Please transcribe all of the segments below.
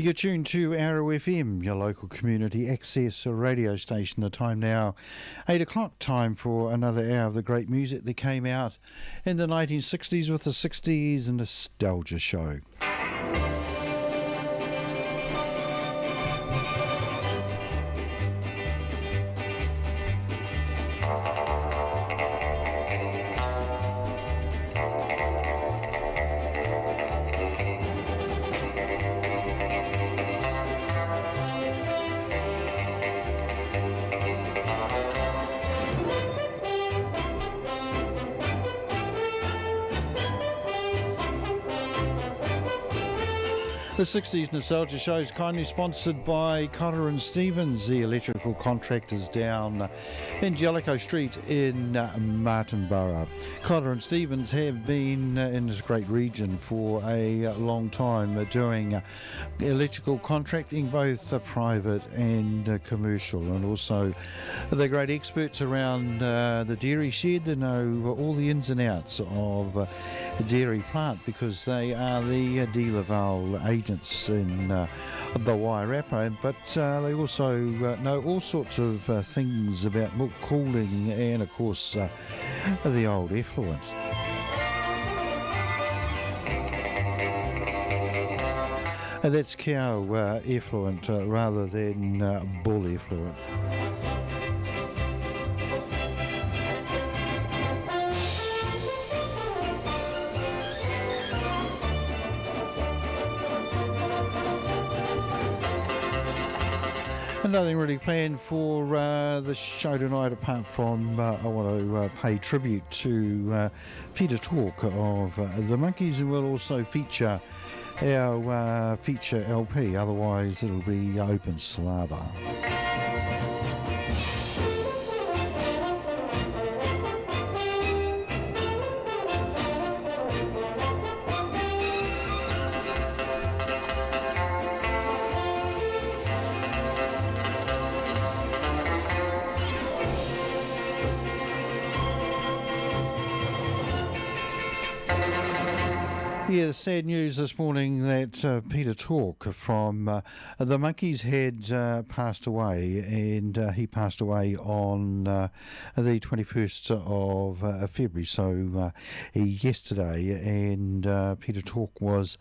You're tuned to Arrow FM, your local community access radio station. The time now, 8 o'clock, time for another hour of the great music that came out in the 1960s with the 60s Nostalgia Show. The 60s Nostalgia Show is kindly sponsored by Cotter and Stevens, the electrical contractors down in Jellicoe Street in Martinborough. Cotter and Stevens have been in this great region for a long time doing electrical contracting, both private and commercial, and also they're great experts around the dairy shed. They know all the ins and outs of a dairy plant because they are the Dealerville agents in the Wairarapa, but they also know all sorts of things about milk cooling and of course the old effluent. That's cow effluent rather than bull effluent. Nothing really planned for the show tonight apart from I want to pay tribute to Peter Tork of the Monkeys, and we'll also feature our feature LP, otherwise it'll be Open Slather. Yeah, the sad news this morning that Peter Tork from the Monkeys had passed away, and he passed away on the 21st of February, so yesterday. And Peter Tork was,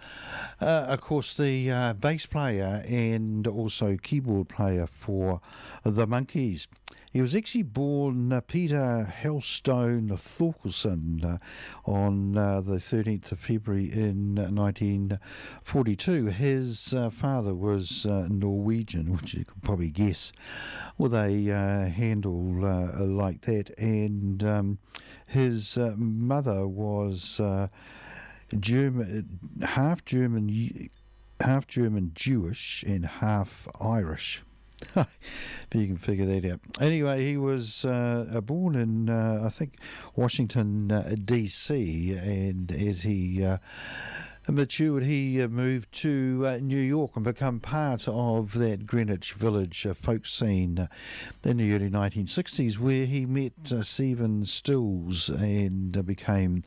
of course, the bass player and also keyboard player for the Monkeys. He was actually born Peter Hellstone Thorkelson on the 13th of February in 1942. His father was Norwegian, which you could probably guess with a handle like that, and his mother was half German Jewish and half Irish. But you can figure that out. Anyway, he was born in, I think, Washington, D.C., and as he matured, he moved to New York and became part of that Greenwich Village folk scene in the early 1960s, where he met Stephen Stills and became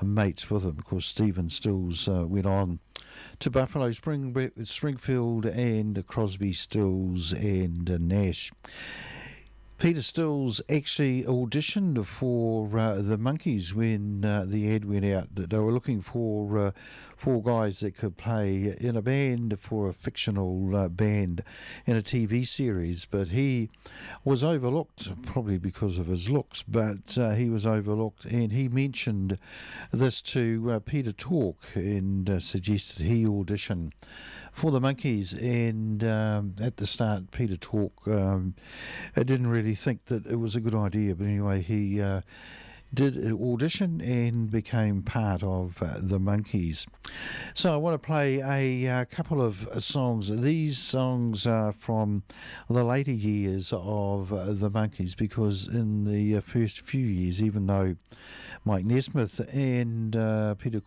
mates with him. Of course, Stephen Stills went on to Buffalo Springfield and Crosby, Stills and Nash. Peter Stills actually auditioned for the Monkeys when the ad went out that they were looking for four guys that could play in a band for a fictional band in a TV series, but he was overlooked, probably because of his looks, but he was overlooked, and he mentioned this to Peter Tork and suggested he audition for the Monkeys. And at the start, Peter Tork didn't really think that it was a good idea, but anyway, he did an audition and became part of the Monkeys. So I want to play a couple of songs. These songs are from the later years of the Monkeys, because in the first few years, even though Mike Nesmith and Peter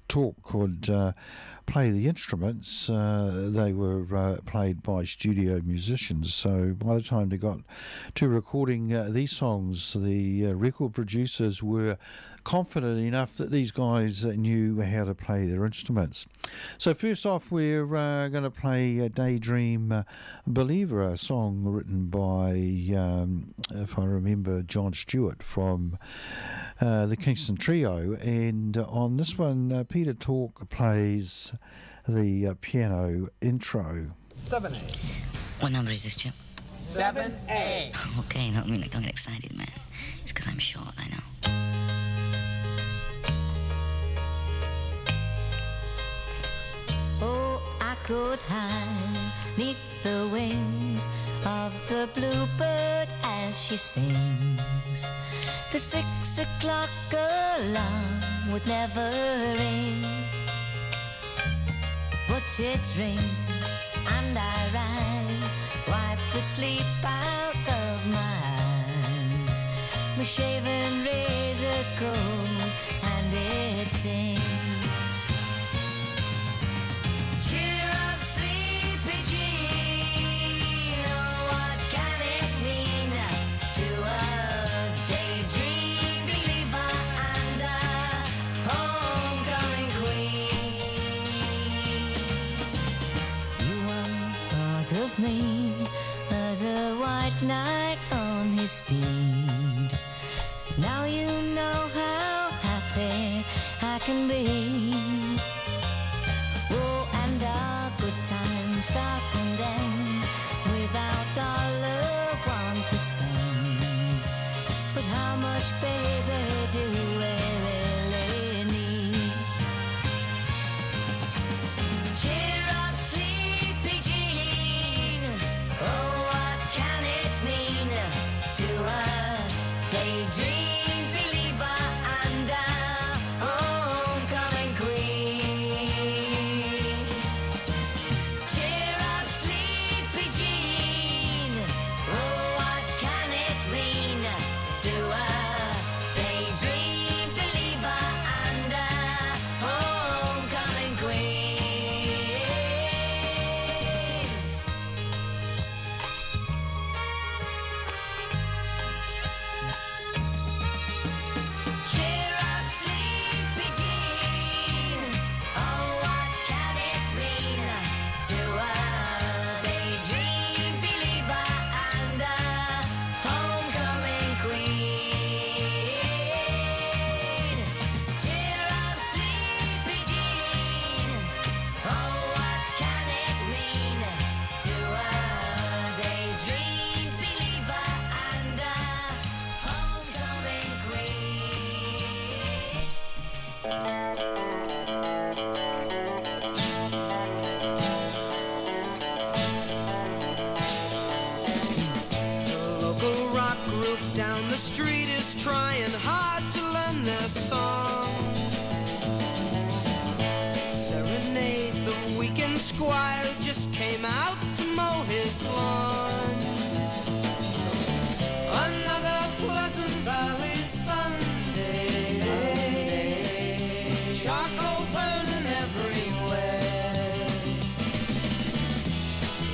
Tork could play the instruments, they were played by studio musicians. So by the time they got to recording these songs, the record producers were confident enough that these guys knew how to play their instruments. So first off, we're going to play Daydream Believer, a song written by, if I remember, John Stewart from the Kingston Trio. And on this one, Peter Tork plays the piano intro. 7A. What number is this, Chip? 7A. Okay, no, I mean, like, don't get excited, man. It's because I'm short, I know. Oh, I could hide neath the wings of the bluebird as she sings. The 6 o'clock alarm would never ring, but it rings and I rise, wipe the sleep out of my eyes. My shaven razor's cold and it stings. Cheer up, sleepy Jean. Oh, what can it mean to a daydream believer and a homecoming queen? You once thought of me as a white knight on his steed. Now you know how happy I can be. Oh, and our good time starts and ends without dollar one to spend. But how much, baby, do we really need? Cheer up, sleepy Jean. Oh, what can it mean to a daydream believer and a homecoming queen? Cheer up, sleepy Jean. Oh, what can it mean to a daydream believer and a homecoming queen? Cheer up, sleepy Jean. Oh, what can it mean to a daydream believer and a homecoming queen? Cheer up, sleepy Jean. Oh, what can it mean to a daydream believer and a homecoming queen? The local rock group down the street is trying hard to learn their song. Serenade the weekend squire who just came out to mow his lawn. Another Pleasant Valley Sunday. Charcoal burning everywhere.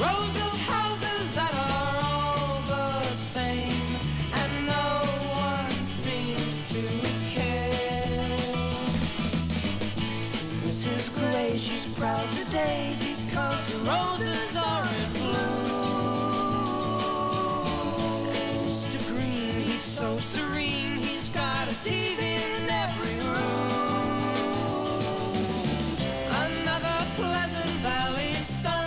Rows of houses that are all the same, and no one seems to care. So Mrs. Gray, she's proud today because the roses are in bloom. Mr. Green, he's so serene, he's got a TV in every room. Another Pleasant Valley Sunday.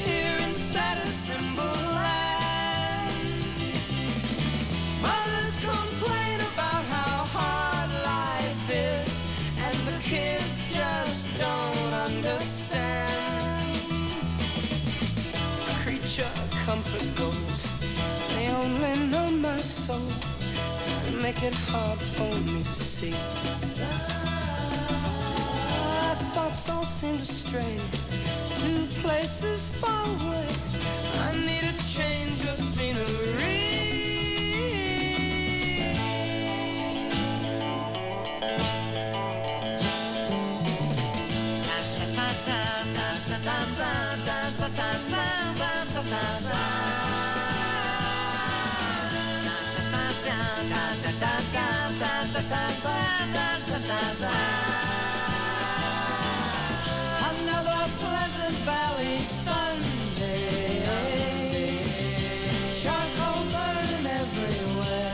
Here in Status Symbol Land, mothers complain about how hard life is, and the kids just don't understand. Creature comfort goes, they only know my soul and make it hard for me to see. My thoughts all seem to stray to places far away. I need a change of scenery. Another Pleasant Valley Sunday, charcoal burning everywhere.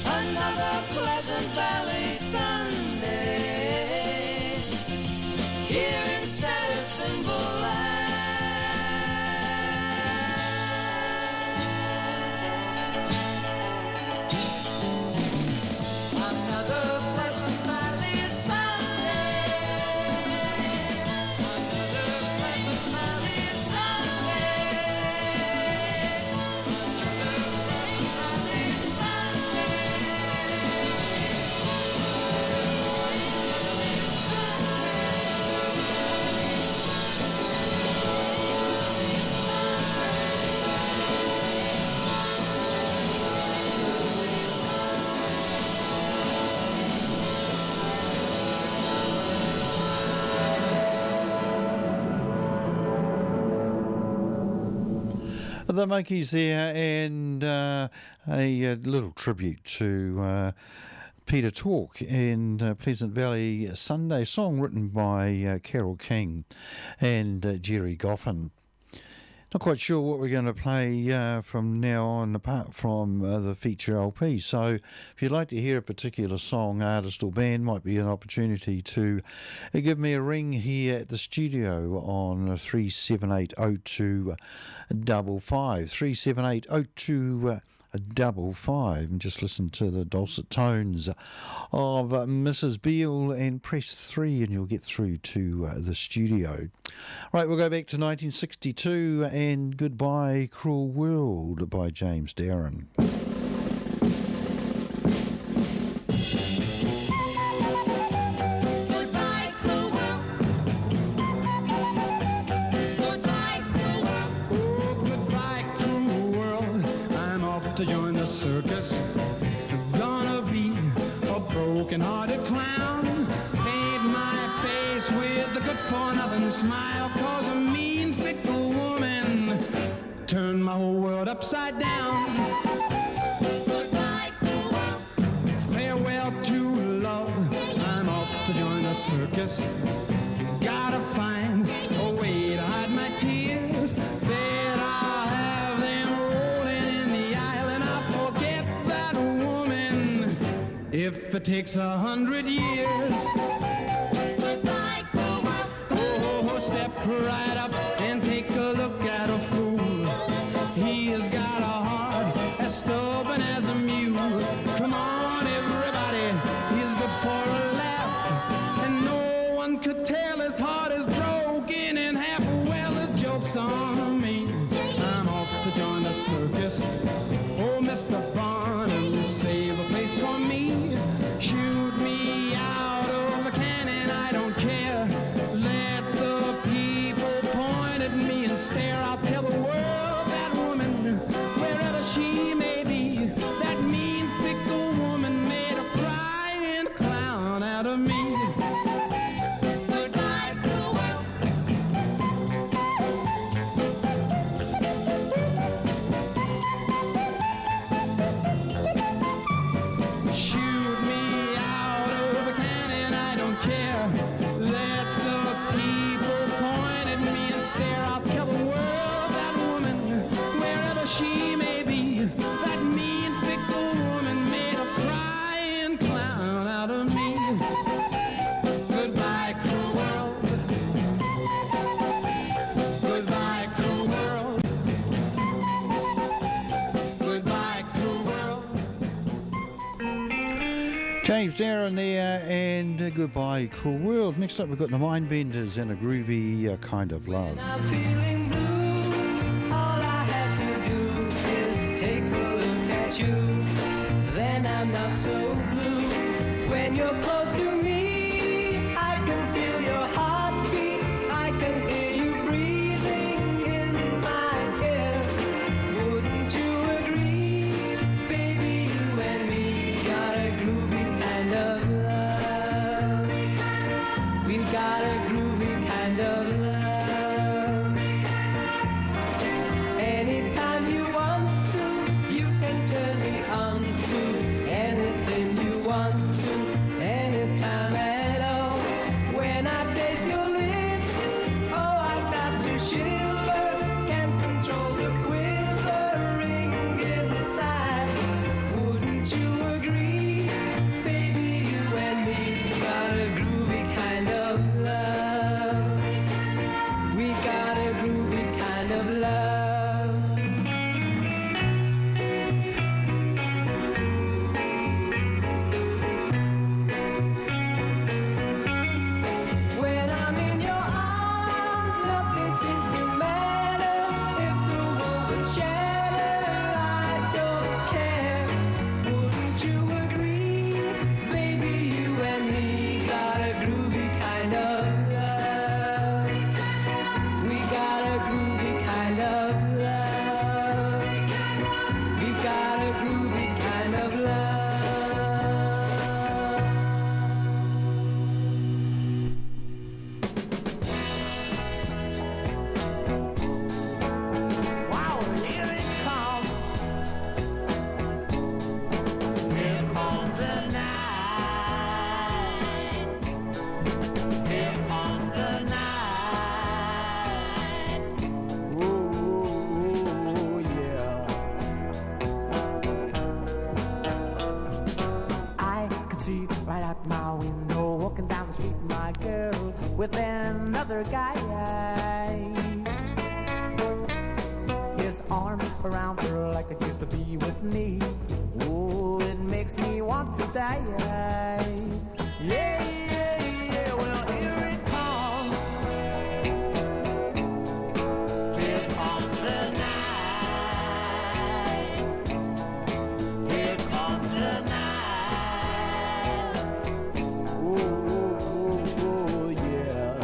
Another Pleasant Valley Sunday, here in Status Symbol Land. Another Pleasant Valley Sunday, another Pleasant Valley Sunday, another Pleasant Valley The Monkeys there, and a little tribute to Peter Tork and Pleasant Valley Sunday, song written by Carole King and Jerry Goffin. Not quite sure what we're going to play from now on, apart from the feature LP. So if you'd like to hear a particular song, artist or band, might be an opportunity to give me a ring here at the studio on 3780255, 3780255, and just listen to the dulcet tones of Mrs. Beale and press 3 and you'll get through to the studio. Right, we'll go back to 1962 and Goodbye Cruel World by James Darren. Goodbye, cruel world. Goodbye, cruel world. Oh, goodbye, cruel world. I'm off to join the circus. Gonna be a broken-hearted clown. Paint my face with a good-for-nothing smile. Cause a mean, fickle woman turned my whole world upside down. Goodbye, cruel world. Farewell to love. I'm off to join the circus. Gotta find a way to hide my tears. Then I'll have them rolling in the aisle and I'll forget that woman if it takes 100 years. Goodbye, cruel world. Oh, step right up and take a look at a fool. He has got a heart as stubborn as a mule. Come on, everybody, he's good for a laugh. And no one could tell his heart is broken in half. Well, the joke's on me. I'm off to join the circus. Oh, Mr. Barnum, save a place for me. Shoot me out of a cannon, I don't care. Let the people point at me and stare. I'll tell the world that woman, wherever she may be, that mean, fickle woman made a crying clown out of me. Goodbye, cruel world. Shoot me out of a cannon, I don't care. Let the people point at me and stare. I'll tell the world that woman, wherever she may be, that mean, fickle woman made a crying clown out of me. Goodbye, cruel world. Goodbye, cruel world. Goodbye, cruel world. James Darren there, and Goodbye Cruel World. Next up we've got the Mindbenders and a groovy Kind of Love. I'm feeling blue. All I had to do is take a look at you. Then I'm not so blue. When you're close to me, I can feel your heartbeat. I can hear you breathing in my ear. Wouldn't you agree? Baby, you and me got a groovy kind of love. We got a groovy kind of love. Anytime you want to, you can whichever, I don't care. Wouldn't you agree? Baby, you and me got a groovy kind of love. We got a groovy kind of love. We got a groovy kind of love. Wow, here it comes. Here comes the night. Here comes the night. Ooh, yeah. I can see right out my window, walking down the street, my girl with another guy. His arms around her like it used to be with me. Oh, it makes me want to die. Yeah, yeah, yeah. Well, here it comes. Here comes the night. Here comes the night. Ooh, yeah.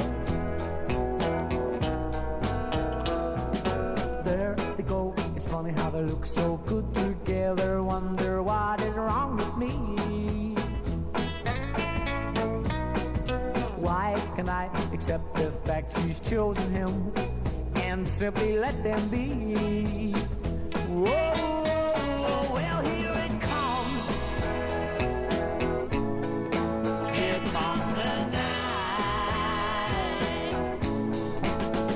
There they go. It's funny how they look so good together. Wonder what is wrong with me. Why can I accept the fact she's chosen him and simply let them be? Whoa, well, here it comes. Here comes the night.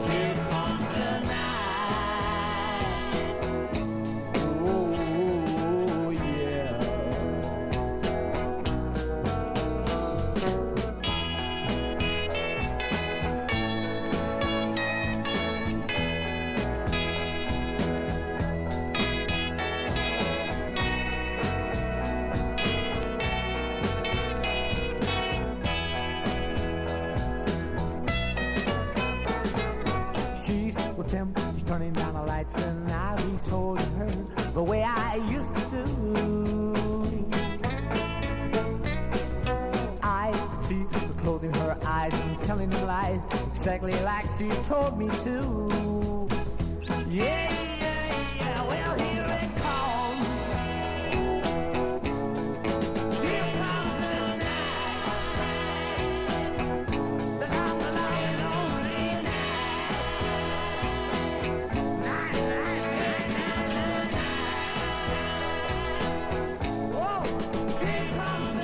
Here comes the night. Oh, yeah. She's with him, he's turning down the lights, and now he's holding her the way I used to do. I could see her closing her eyes and telling him lies, exactly like she told me to. Yeah, yeah, yeah, well, here it comes. Here comes the night. The long, and only night. Whoa, here comes the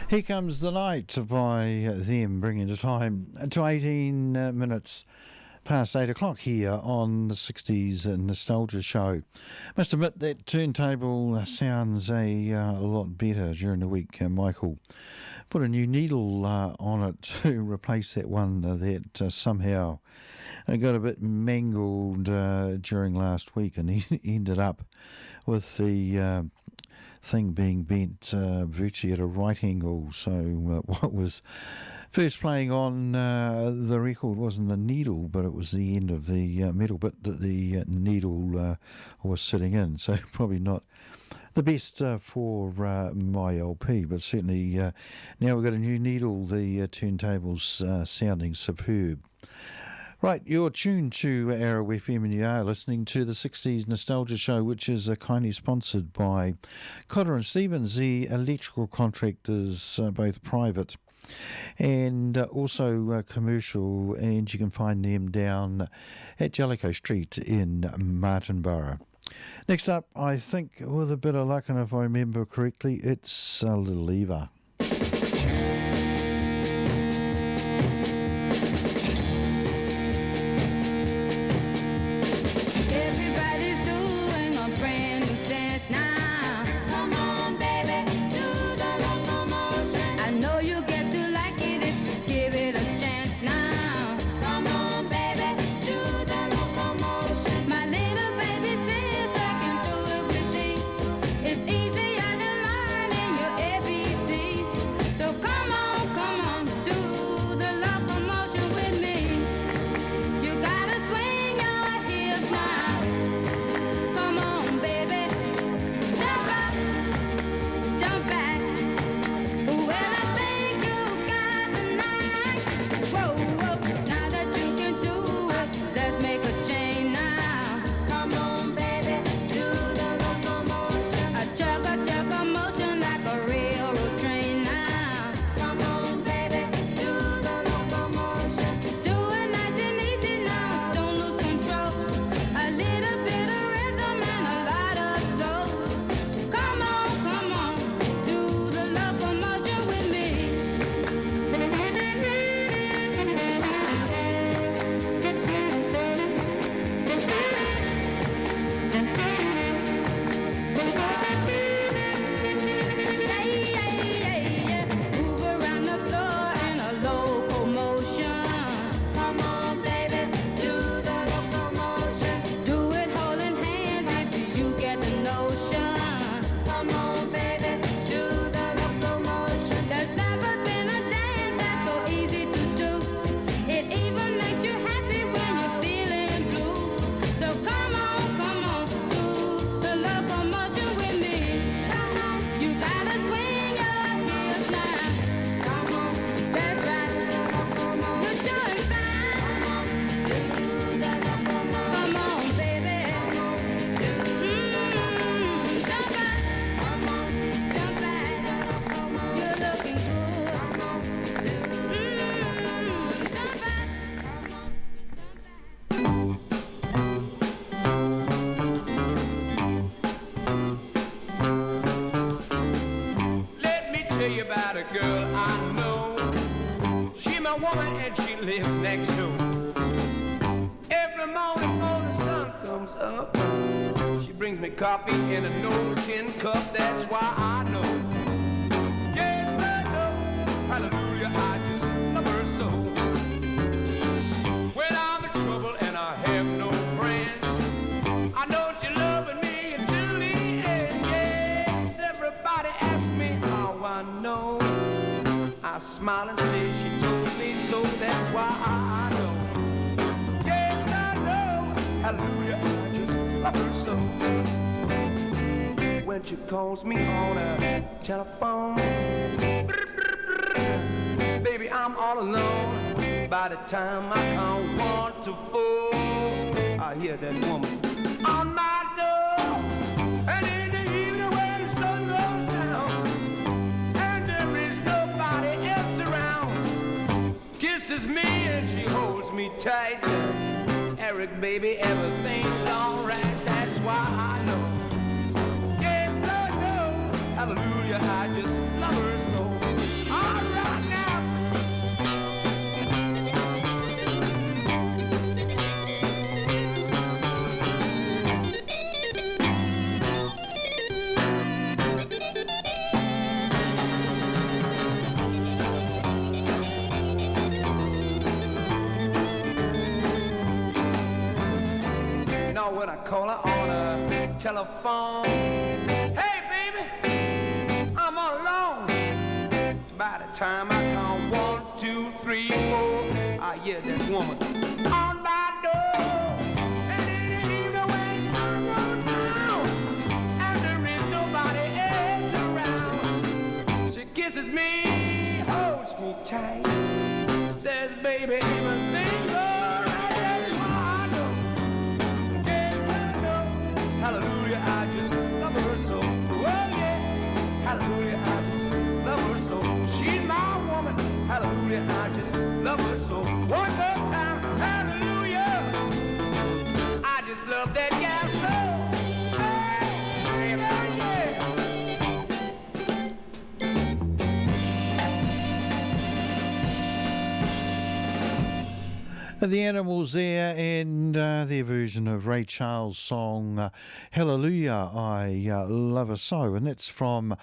Here Comes the Night by them, bringing the time to 18 minutes past 8 o'clock here on the 60s Nostalgia Show. Must admit that turntable sounds a lot better during the week. Michael put a new needle on it to replace that one that somehow got a bit mangled during last week, and he ended up with the thing being bent virtually at a right angle. So what was first playing on the record wasn't the needle, but it was the end of the metal bit that the needle was sitting in. So probably not the best for my LP, but certainly now we've got a new needle. The turntable's sounding superb. Right, you're tuned to Arrow FM and you are listening to the 60s Nostalgia Show, which is kindly sponsored by Cotter and Stevens, the electrical contractors, both private and also commercial, and you can find them down at Jellicoe Street in Martinborough. Next up, I think with a bit of luck, and if I remember correctly, it's Little Eva. Everybody's doing a brand new dance now. Come on, baby, do the locomotion. I know you get to like it if you give it a chance now. Come on, baby, do the locomotion. My little baby says I can do everything. It's easier than learning your ABC. lives next door. Every morning before the sun comes up, she brings me coffee in an old tin cup. That's why I know. Yes, I know. Hallelujah, I just love her so. When I'm in trouble and I have no friends, I know she's loving me until the end. Yes, everybody asks me how I know. I smile and say she told me so. That's why I know. Yes, I know. Hallelujah, I just love her so. When she calls me on a telephone, baby, I'm all alone. By the time I count 1 to 4, I hear that woman on my door. And in the evening when the sun goes down, and there is nobody else around, kisses me and she holds me tight. Eric, baby, everything's alright. That's why I know. Yes, I know. Hallelujah, I just love her so. All right now. Now when I call her on a telephone, hey baby, I'm all alone. By the time I count 1, 2, 3, 4, I hear that woman on my door. And in the evening when the sun goes down, and there is nobody else around, she kisses me, holds me tight, says baby, everything's alright. That's why I know. Hallelujah, I just love her so. Oh yeah, hallelujah, I just love her so. She's my woman. Hallelujah, I just love her so. One more time, hallelujah, I just love that gal so. Hey, baby, yeah. The Animals there, and their version of Ray Charles' song Hallelujah, I Love Her So, and that's from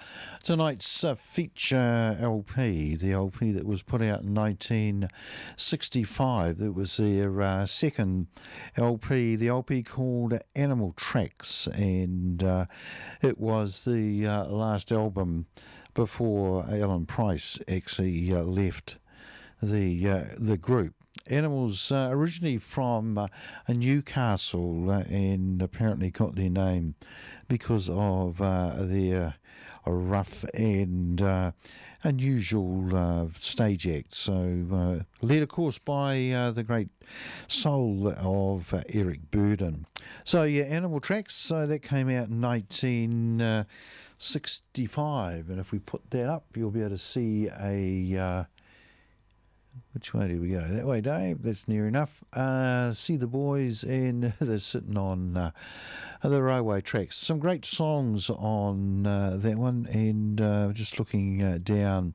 tonight's feature LP, the LP that was put out in 1965. That was their second LP, the LP called Animal Tracks, and it was the last album before Alan Price actually left the group. Animals originally from Newcastle, and apparently got their name because of their rough and unusual stage act. So led, of course, by the great soul of Eric Burdon. So yeah, Animal Tracks. So that came out in 1965, and if we put that up, you'll be able to see a. Which way do we go? That way, Dave. That's near enough. See the boys, and they're sitting on the railway tracks. Some great songs on that one, and just looking down,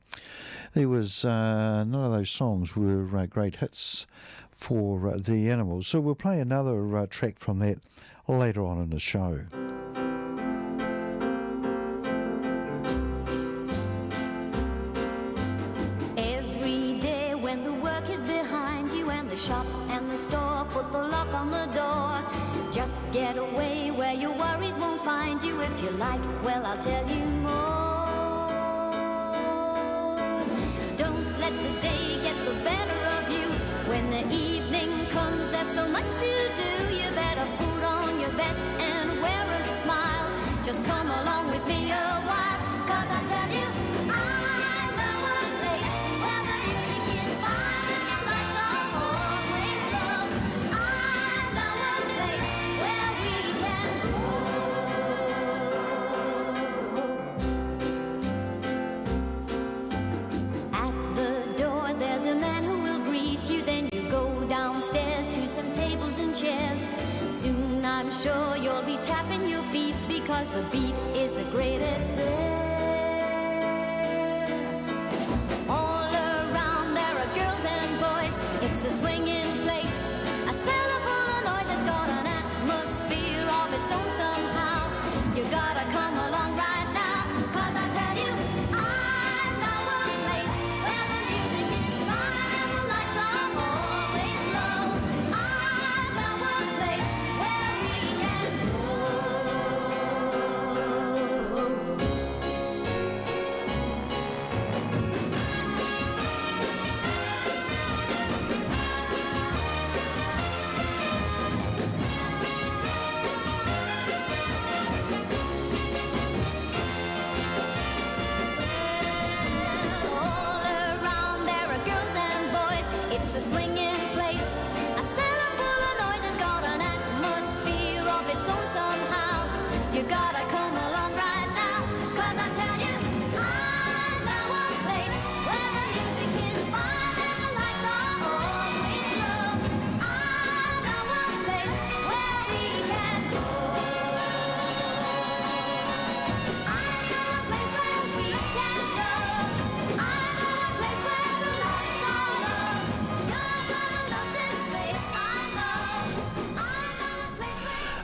there was none of those songs were great hits for the Animals. So we'll play another track from that later on in the show. Shop and the store, put the lock on the door. Just get away where your worries won't find you. If you like, well, I'll tell you more. Don't let the day get the better of you. When the evening comes, there's so much to do. You better put on your best and wear a smile. Just come along with me a while, 'cause I tell you, I know a place where the music is fine and the lights are always low. I know a place where we can go. At the door there's a man who will greet you. Then you go downstairs to some tables and chairs. Soon I'm sure you'll be tapping your feet, because the beat is the greatest there. All around there are girls and boys. It's a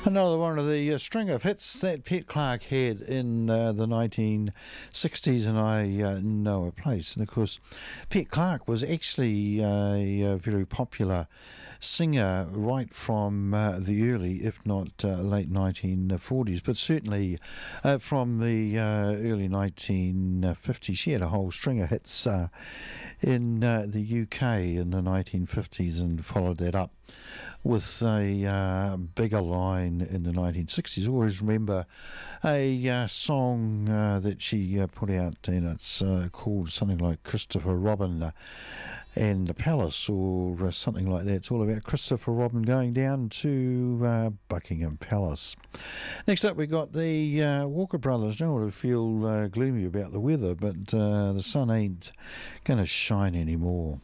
Another one of the string of hits that Pete Clark had in the 1960s, and I Know a Place. And of course, Pete Clark was actually a very popular singer right from the early, if not late 1940s, but certainly from the early 1950s. She had a whole string of hits in the UK in the 1950s and followed that up with a bigger line in the 1960s. Always remember a song that she put out, and it's called something like Christopher Robin and the Palace, or something like that. It's all about Christopher Robin going down to Buckingham Palace. Next up, we got the Walker Brothers. Don't want to feel gloomy about the weather, but the sun ain't going to shine anymore.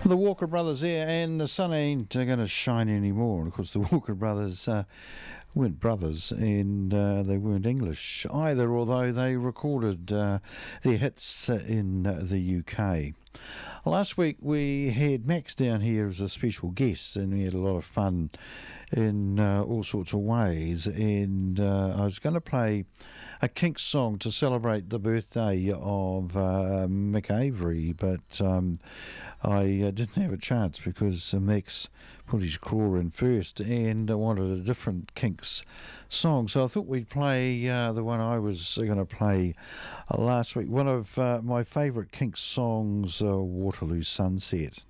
The Walker Brothers there, and the sun ain't going to shine anymore. And of course, the Walker Brothers weren't brothers, and they weren't English either, although they recorded their hits in the UK. Last week we had Max down here as a special guest, and we had a lot of fun in all sorts of ways. And I was going to play a Kinks song to celebrate the birthday of Mick Avery, but I didn't have a chance because Mick's put his craw in first and wanted a different Kinks song. So I thought we'd play the one I was going to play last week. One of my favourite Kinks songs, Waterloo Sunset.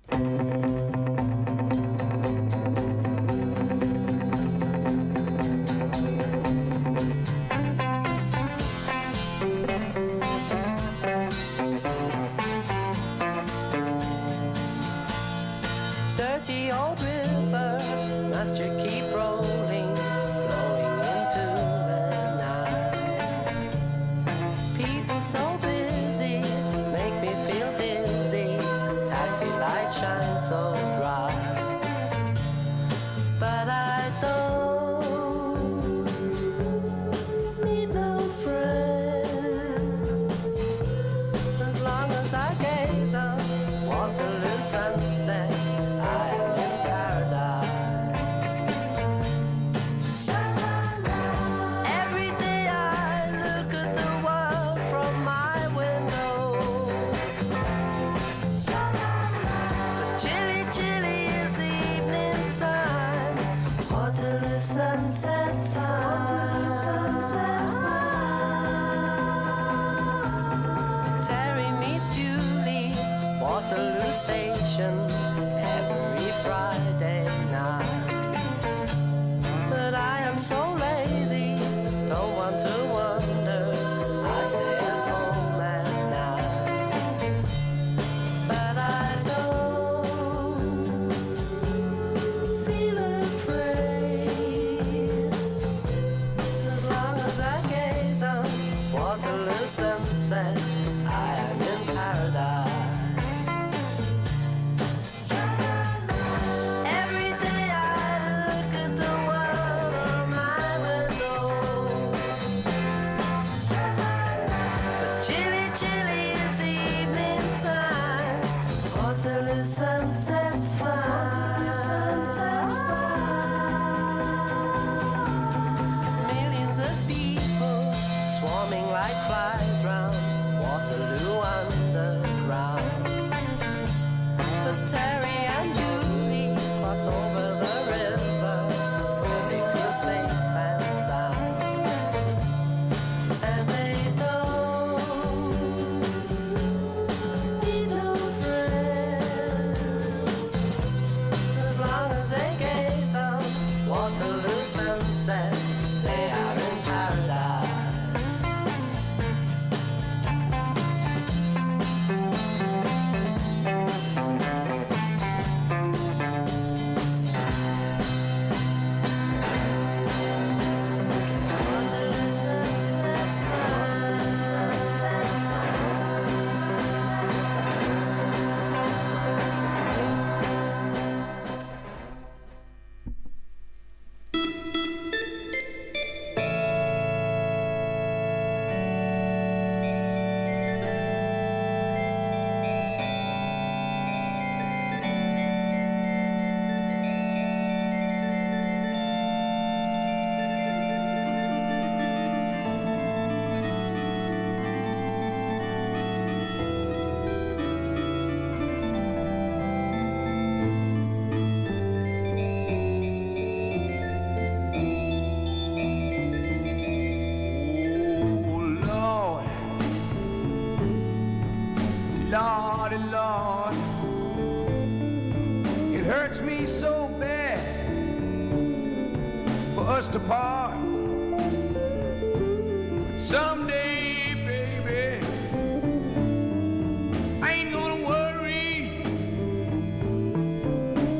Dirty old river, must you keep rolling, flowing into the night? People so busy, make me feel dizzy, taxi lights shine so bright. But I don't need no friend, as long as I gaze on Waterloo sunset, I am in paradise. Every day I look at the world from my window, but chilly, chilly is the evening time, Waterloo sunset time. Terry meets Julie, Waterloo Station, every Friday night. But I am so lazy, don't want to wander, I stay at home at night. But I don't feel afraid, as long as I gaze on Waterloo sunset, I am in paradise. Every day I look at the world from my window, but chilly, chilly is the evening time, Waterloo sunset's fine. Millions of people swarming like flies round Waterloo underground. But Terry and Julie cross over the river where they feel safe and sound. And they don't need no friends, as long as they gaze on Waterloo sunset, they are in paradise. Waterloo sunset's fine. Oh, Lord, Lordy, Lord, it hurts me so bad for us to part. But someday, baby, I ain't gonna worry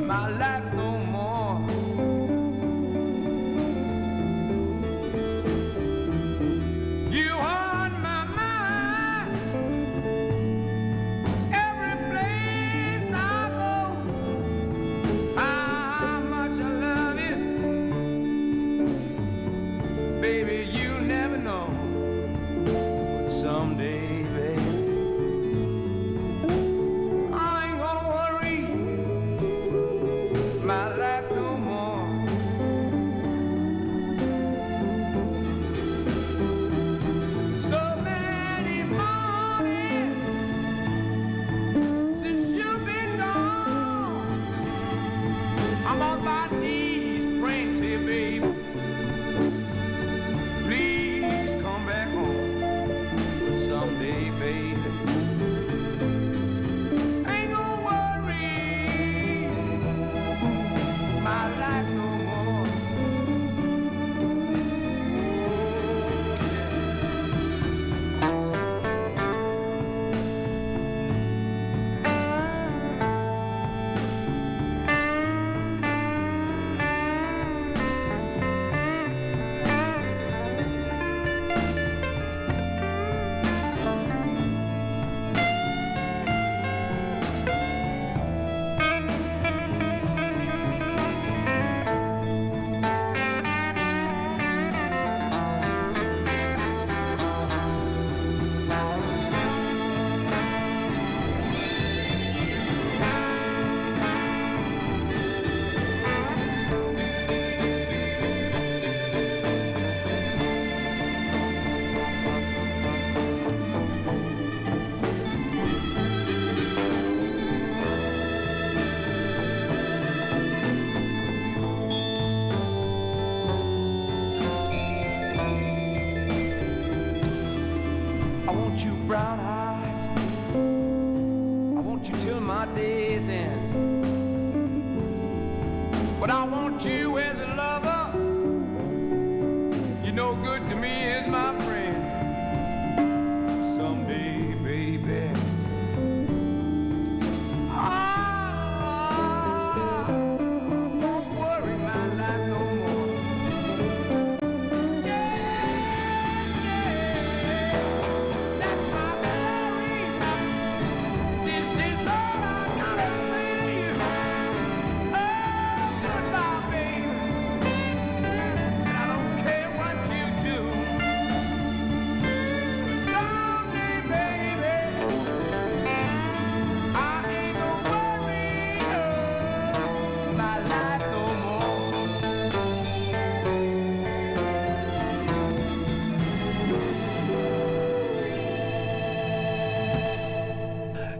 my life no more. You on my mind, every place I go. How much I love you, baby, you never know. But someday, baby, I ain't gonna worry my life no more. want you brown eyes. I want you till my day's end. But I want you as a lover. You're no good to me as my friend. Someday, baby, I won't worry my life no more. That's my story. This is all I gotta say to you. Oh, goodbye, baby. And I don't care what you do. Someday, baby, I ain't gonna worry my life no more.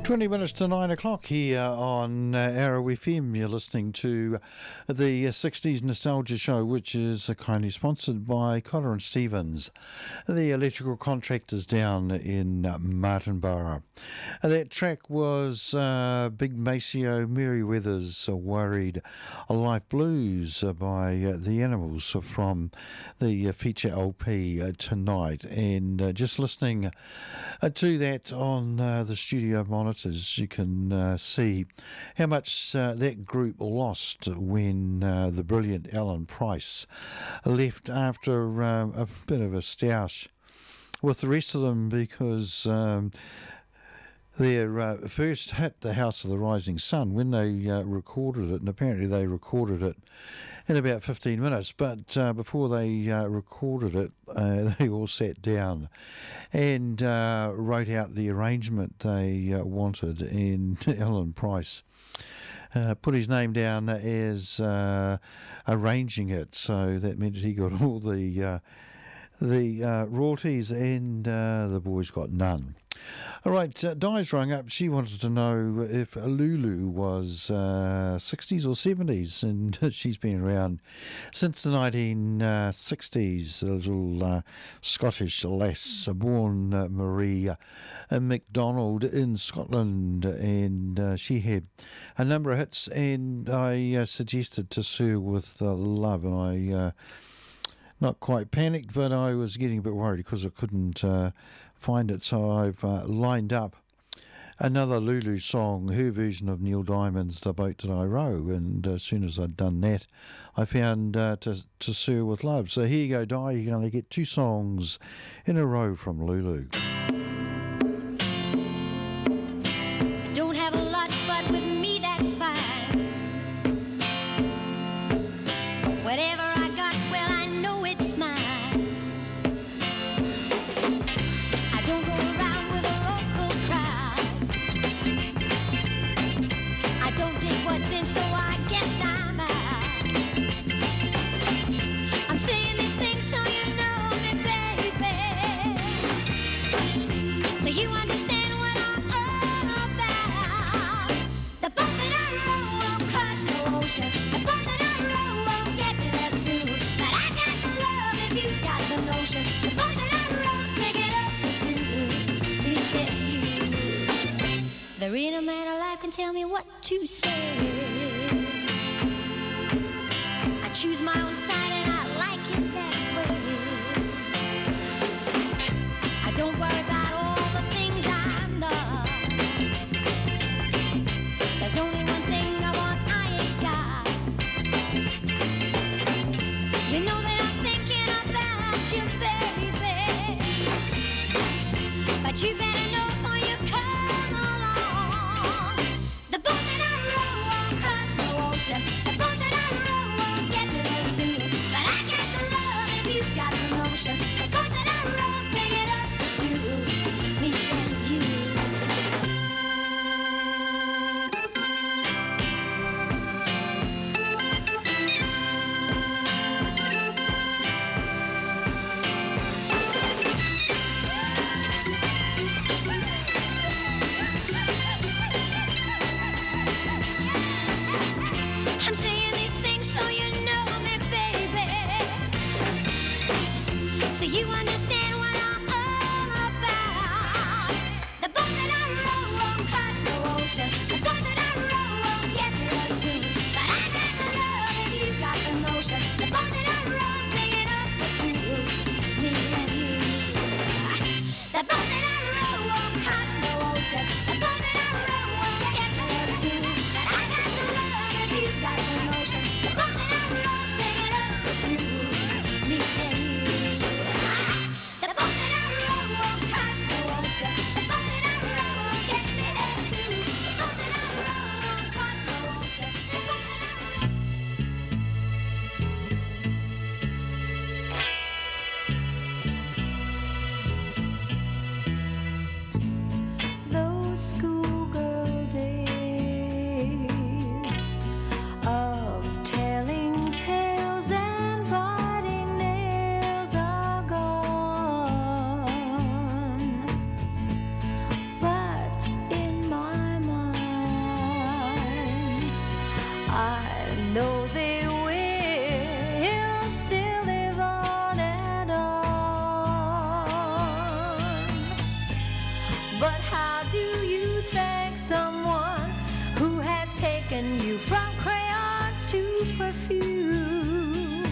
20 minutes to 9 o'clock here on Arrow FM. You're listening to the 60s Nostalgia Show, which is kindly sponsored by Cotter and Stevens, the electrical contractors down in Martinborough. That track was Big Maceo Merriweather's Worried Life Blues by The Animals from the feature LP tonight. And just listening to that on the studio monitors, you can see how much that group lost when the brilliant Alan Price left after a bit of a stoush with the rest of them, because their first hit, The House of the Rising Sun, when they recorded it, and apparently they recorded it in about 15 minutes, but before they recorded it, they all sat down and wrote out the arrangement they wanted, and Alan Price put his name down as arranging it, so that meant he got all the royalties, and the boys got none. All right, Di's rung up. She wanted to know if Lulu was 60s or 70s, and she's been around since the 1960s. The little Scottish lass, born Marie MacDonald in Scotland, and she had a number of hits, and I suggested To Sir with Love, and I not quite panicked, but I was getting a bit worried because I couldn't find it, so I've lined up another Lulu song, her version of Neil Diamond's The Boat That I Row, and as soon as I'd done that, I found To Sir with Love. So here you go, Di, you're going to get two songs in a row from Lulu. Don't have a lot, but with me that's fine. Whatever I got, well, I know it's mine. I don't go around with a local crowd. I don't dig what's in, so I guess I'm out. I'm saying these things so you know me, baby, so you understand what I'm all about. The boat that I row won't cross the ocean. The boat that I row won't get to there soon. But I got the love if you got the notion. The boat that I row, take it up to me and you. There ain't a man alive can tell me what to say. I choose my own side and I like it that way. I don't worry about all the things I'm not. There's only one thing I want I ain't got. You know that I'm thinking about you, baby, but you better know before you come along. The boat that I row won't cross the ocean. The boat that I row won't get to there soon. But I got the love if you got the notion. The boat that I row, pick it up to me and you. ocean. The boat that I row when you get me there soon. And I got the love if you got the notion. The boat that I row, sing it up to me and you. The boat that I row won't cross the ocean. The boat that I row will get me there soon. The boat that I row won't cross the ocean. The boat that I those schoolgirl days of telling tales and biting nails are gone. But in my mind, I know they will still live on and on. But how do you thank someone who has taken you from crayons to perfume?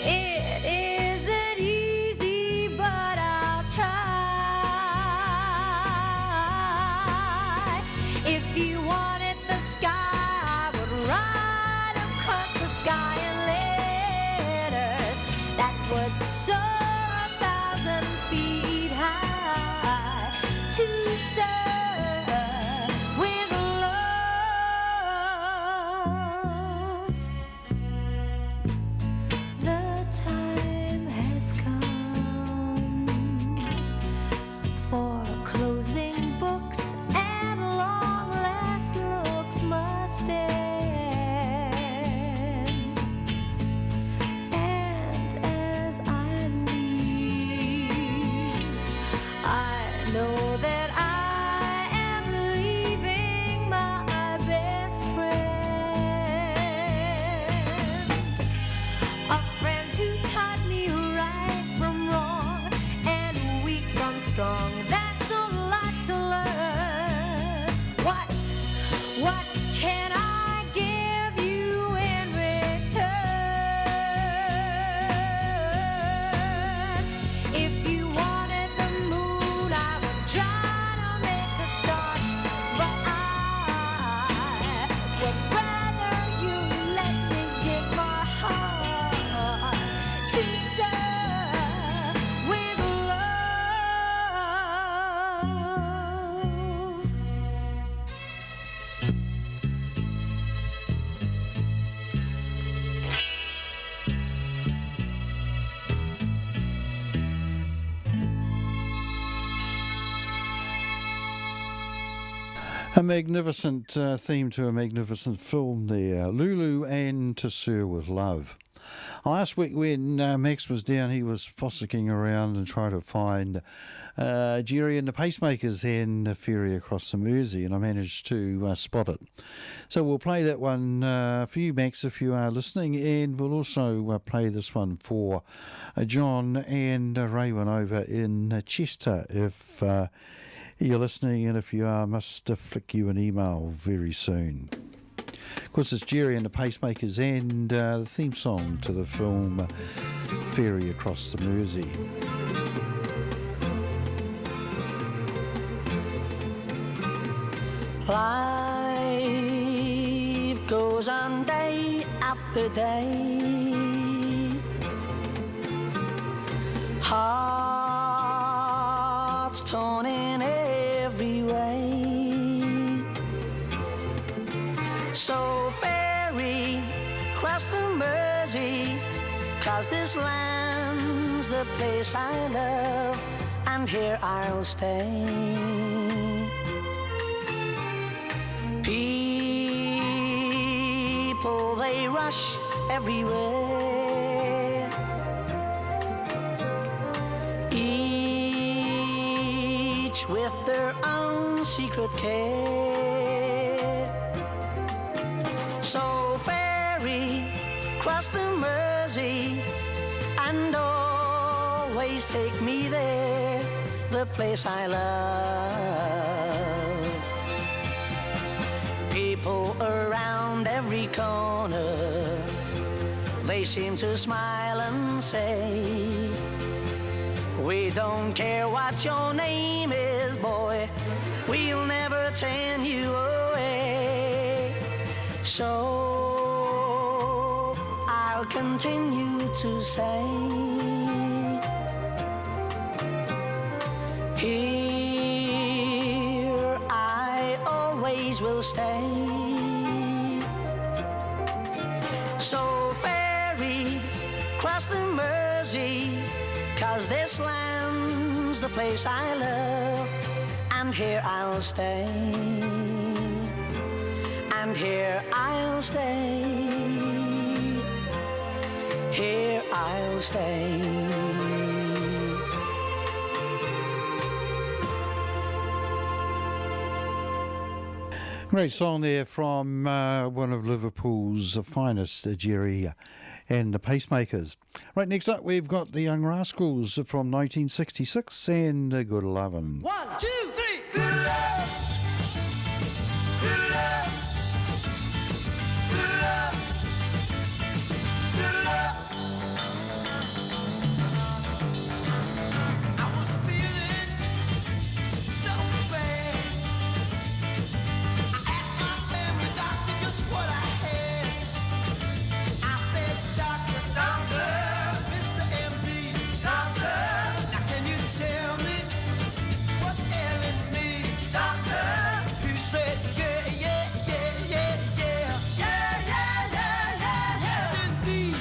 It isn't easy, but I'll try. If you wanted the sky, I would ride across the sky in letters that would soar 1,000 feet high to serve with love. The time has come for closing books and long last looks must end. And as I leave, I know that I am leaving my best friend. A friend who taught me right from wrong and weak from strong. That's a lot to learn. What can I give you in return? If you wanted the moon, I would try to make a start. But I would rather you let me give my heart to serve with love. A magnificent theme to a magnificent film there. Lulu and To Sir With Love. Last week when Max was down, he was fossicking around and trying to find Jerry and the Pacemakers and the ferry across the Mersey, and I managed to spot it. So we'll play that one for you, Max, if you are listening, and we'll also play this one for John and Raywin over in Chester if you're listening, and if you are, I must flick you an email very soon. Of course, it's Jerry and the Pacemakers and the theme song to the film Ferry Across the Mersey. Life goes on day after day. Hearts torn in every way. So ferry cross the Mersey, 'cause this land's the place I love, and here I'll stay. People, they rush everywhere, each with their own secret care. So ferry cross the Mersey and always take me there, the place I love. People around every corner, they seem to smile and say, we don't care what your name is, says, boy, we'll never turn you away. So I'll continue to say, here I always will stay. So ferry, cross the Mersey, 'cause this land's the place I love, and here I'll stay, and here I'll stay, here I'll stay. Great song there from one of Liverpool's finest, Jerry and the Pacemakers. Right, next up we've got the Young Rascals from 1966 and Good Lovin'. 1, 2, 3, good love. Good love. Good love. Good love. I was feeling so bad. I asked my family doctor just what I had. I said, doctor, doctor, Mr. MD, doctor, now can you tell me what's ailing me, doctor? He said, yeah, yeah, yeah, yeah, yeah. Yeah, yeah, yeah, yeah, yeah. Yes, indeed.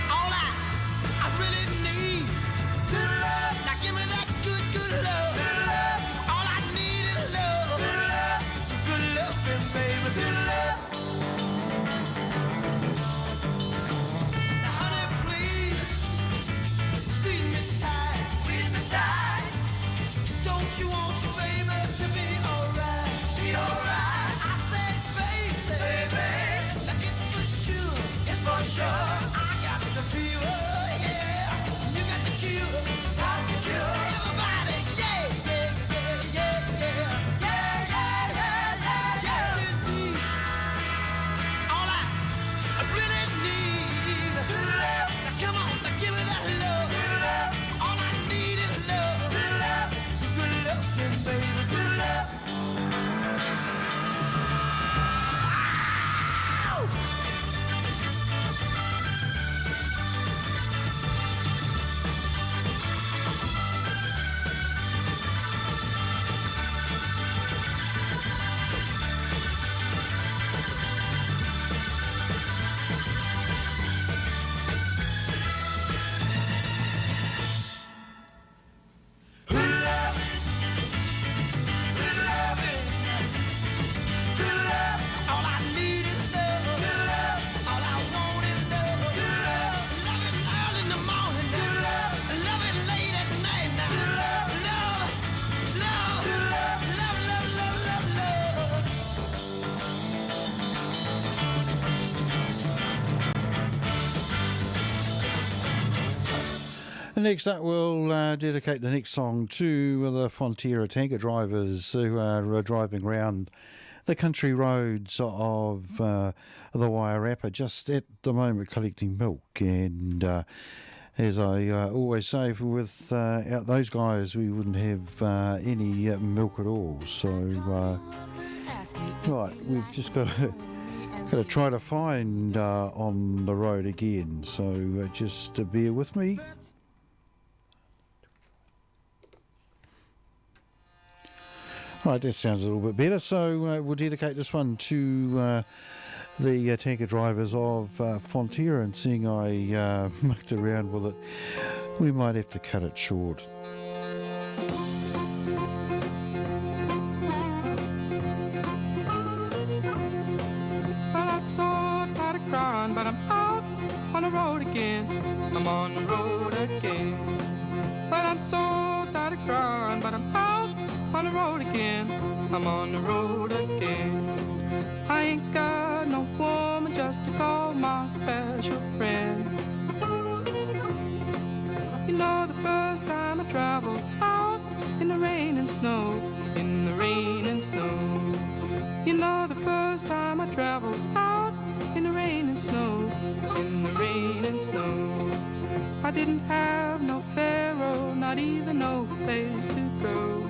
All I really need, good love. Now give me that good, good love. Good love. All I need is love. Good love. Good loving, baby. Good love. Now, honey, please, squeeze me tight. Squeeze me tight. Don't you want your baby to be alright? Be alright. I said, baby, baby. Now it's for sure. It's for sure. I got the fever, yeah. You got the cure. Got the cure. Everybody, yeah, yeah, yeah, yeah, yeah. Yeah, yeah, yeah, yeah, yeah. Yes, indeed. All I really need is love. Now come on, now give me that love. Good love. All I need is love. Good love. Good loving, baby. Good love. Good love. Good loving. Good love. All I need is love. Good love. All I want is love. Good love. Love it early in the morning. Good love. Love it late at night now. Good love. Love. Love. Good love. Love, love, love, love, love. And next up, we'll dedicate the next song to the Fonterra tanker drivers who are driving around the country roads of the Wairarapa, just at the moment collecting milk. And as I always say, without those guys, we wouldn't have any milk at all. So, right, we've just got to try to find on the road again. So just bear with me. Right, that sounds a little bit better. So we'll dedicate this one to the tanker drivers of Fonterra, and seeing I mucked around with it, we might have to cut it short. Well, I'm so tired of crying, but I'm out on the road again. I'm on the road again. Well, I'm so tired of crying, but I'm out on the road again. I'm on the road again. I ain't got no woman just to call my special friend. You know, the first time I traveled out in the rain and snow, in the rain and snow. You know, the first time I traveled out in the rain and snow, in the rain and snow. I didn't have no pharaoh, not even no place to go.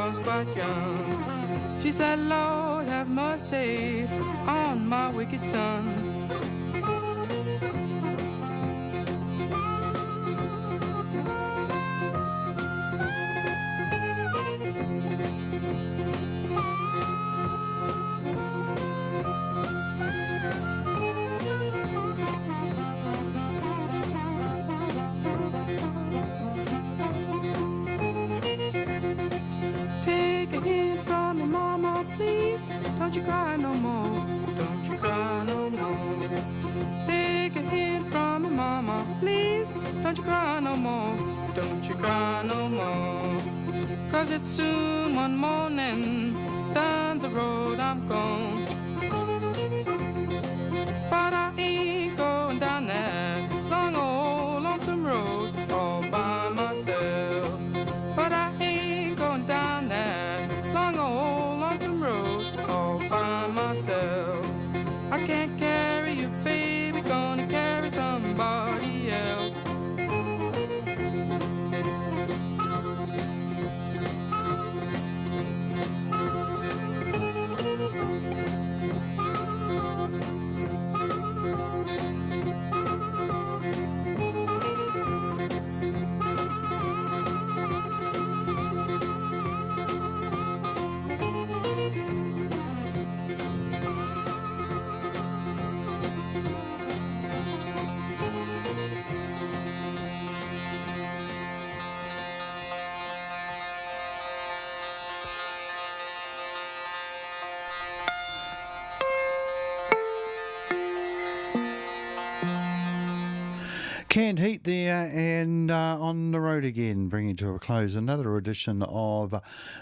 was quite young. She said, Lord, have mercy on my wicked son. Take a hint from me, mama, please. Don't you cry no more. Don't you cry no more. Take a hint from me, mama, please. Don't you cry no more. Don't you cry no more. 'Cause it's soon one morning. Down the road I'm gone. But I ain't going down that long old lonesome road all by myself. But I ain't going down that long old lonesome road all by myself. I can't carry you, baby, gonna carry somebody else. Canned Heat there and on the road again, bringing to a close another edition of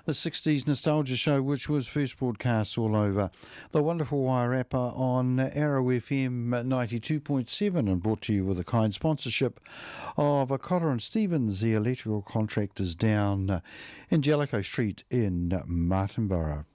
the 60s Nostalgia Show, which was first broadcast all over the wonderful Wairarapa on Arrow FM 92.7 and brought to you with a kind sponsorship of Cotter and Stevens, the electrical contractors down in Jellicoe Street in Martinborough.